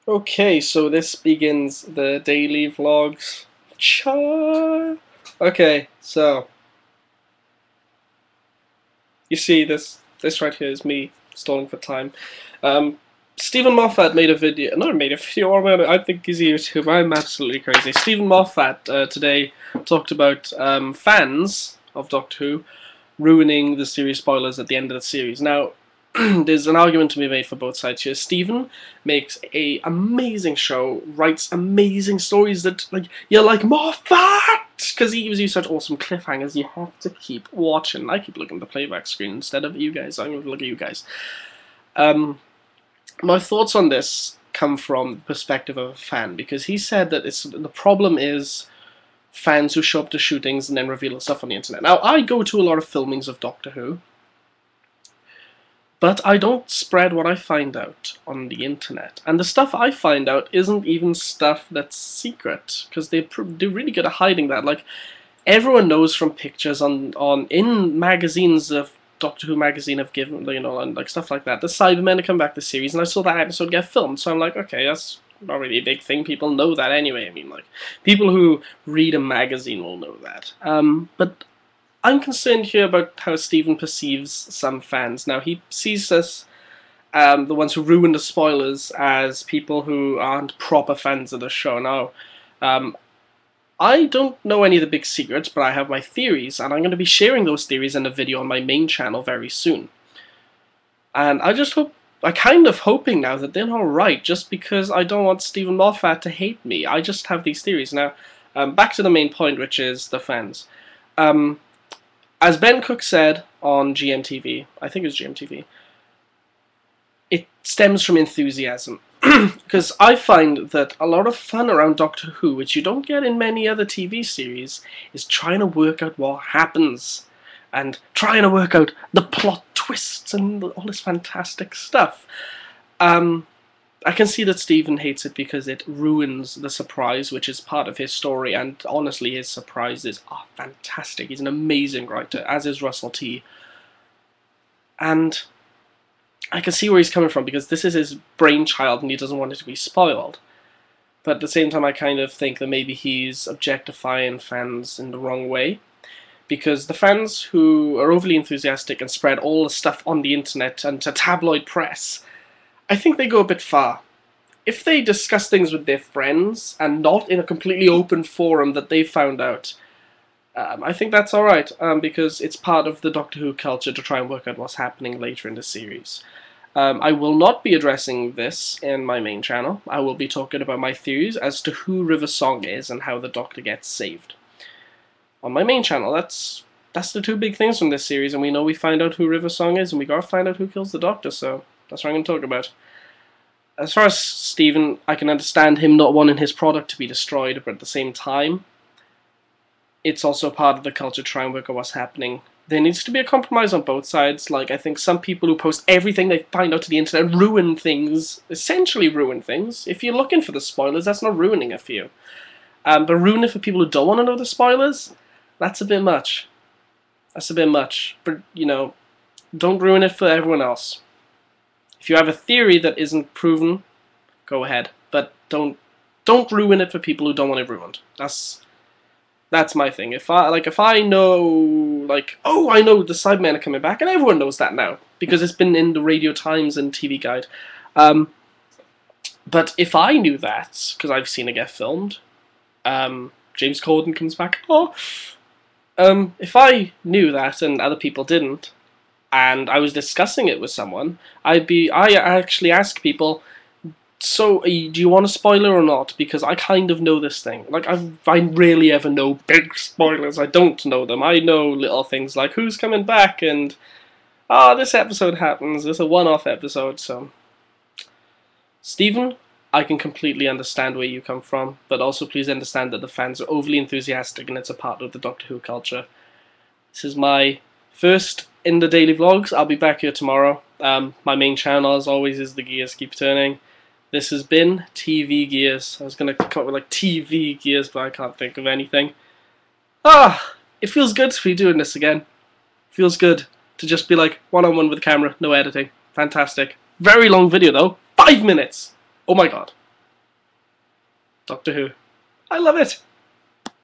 Okay, so this begins the daily vlogs. Cha. Okay, so you see this right here is me stalling for time. Um, Stephen Moffat made a video. Not made a video. I think he's YouTube. I'm absolutely crazy. Stephen Moffat today talked about fans of Doctor Who ruining the series spoilers at the end of the series. Now, there's an argument to be made for both sides here. Stephen makes a amazing show, writes amazing stories that you're like Moffat because he gives you such awesome cliffhangers. You have to keep watching. I keep looking at the playback screen instead of you guys. I'm going to look at you guys. My thoughts on this come from the perspective of a fan because he said that the problem is fans who show up to shootings and then reveal stuff on the internet. Now, I go to a lot of filmings of Doctor Who, but I don't spread what I find out on the internet. And the stuff I find out isn't even stuff that's secret, because they're really good at hiding that. Like, everyone knows from pictures in magazines of Doctor Who magazine have given, and like stuff like that. The Cybermen are coming back this series, and I saw that episode get filmed, so I'm like, okay, that's not really a big thing. People know that anyway. I mean, like, people who read a magazine will know that. But I'm concerned here about how Stephen perceives some fans. Now, he sees us, the ones who ruin the spoilers, as people who aren't proper fans of the show. Now, I don't know any of the big secrets, but I have my theories, and I'm going to be sharing those theories in a video on my main channel very soon. And I'm kind of hoping now that they're not right, just because I don't want Stephen Moffat to hate me. I just have these theories. Now, back to the main point, which is the fans. As Ben Cook said on GMTV, I think it was GMTV, it stems from enthusiasm. Because I find that a lot of fun around Doctor Who, which you don't get in many other TV series, is trying to work out what happens. And trying to work out the plot twists and all this fantastic stuff. I can see that Stephen hates it because it ruins the surprise, which is part of his story, and honestly, his surprises are fantastic. He's an amazing writer, as is Russell T. And I can see where he's coming from, because this is his brainchild and he doesn't want it to be spoiled. But at the same time, I kind of think that maybe he's objectifying fans in the wrong way. Because the fans who are overly enthusiastic and spread all the stuff on the internet and to tabloid press, I think they go a bit far. If they discuss things with their friends and not in a completely open forum that they found out, I think that's alright, because it's part of the Doctor Who culture to try and work out what's happening later in the series. I will not be addressing this in my main channel. I will be talking about my theories as to who River Song is and how the Doctor gets saved. On my main channel, that's the two big things from this series, and we know we find out who River Song is, and we gotta find out who kills the Doctor, so that's what I'm going to talk about. As far as Stephen, I can understand him not wanting his product to be destroyed, but at the same time, it's also part of the culture to try and work out what's happening. There needs to be a compromise on both sides. Like, I think some people who post everything they find out to the internet ruin things, essentially ruin things. If you're looking for the spoilers, that's not ruining it for you. But ruin it for people who don't want to know the spoilers, that's a bit much. That's a bit much. But, don't ruin it for everyone else. If you have a theory that isn't proven, go ahead. But don't ruin it for people who don't want it ruined. That's my thing. If I know, oh, I know the Cybermen are coming back, and everyone knows that now, because it's been in the Radio Times and TV Guide. But if I knew that, because I've seen it get filmed, James Corden comes back, if I knew that and other people didn't, and I was discussing it with someone, I actually ask people, so, do you want a spoiler or not? Because I kind of know this thing. Like, I rarely ever know big spoilers. I don't know them. I know little things like who's coming back and, this episode happens. It's a one-off episode, so. Stephen, I can completely understand where you come from, but also please understand that the fans are overly enthusiastic and it's a part of the Doctor Who culture. This is my first in the daily vlogs. I'll be back here tomorrow. My main channel, as always, is The Gears Keep Turning. This has been TV Gears. I was going to come up with TV Gears, but I can't think of anything. It feels good to be doing this again. Feels good to just be like one-on-one with the camera, no editing. Fantastic. Very long video though. 5 minutes! Oh my god. Doctor Who. I love it.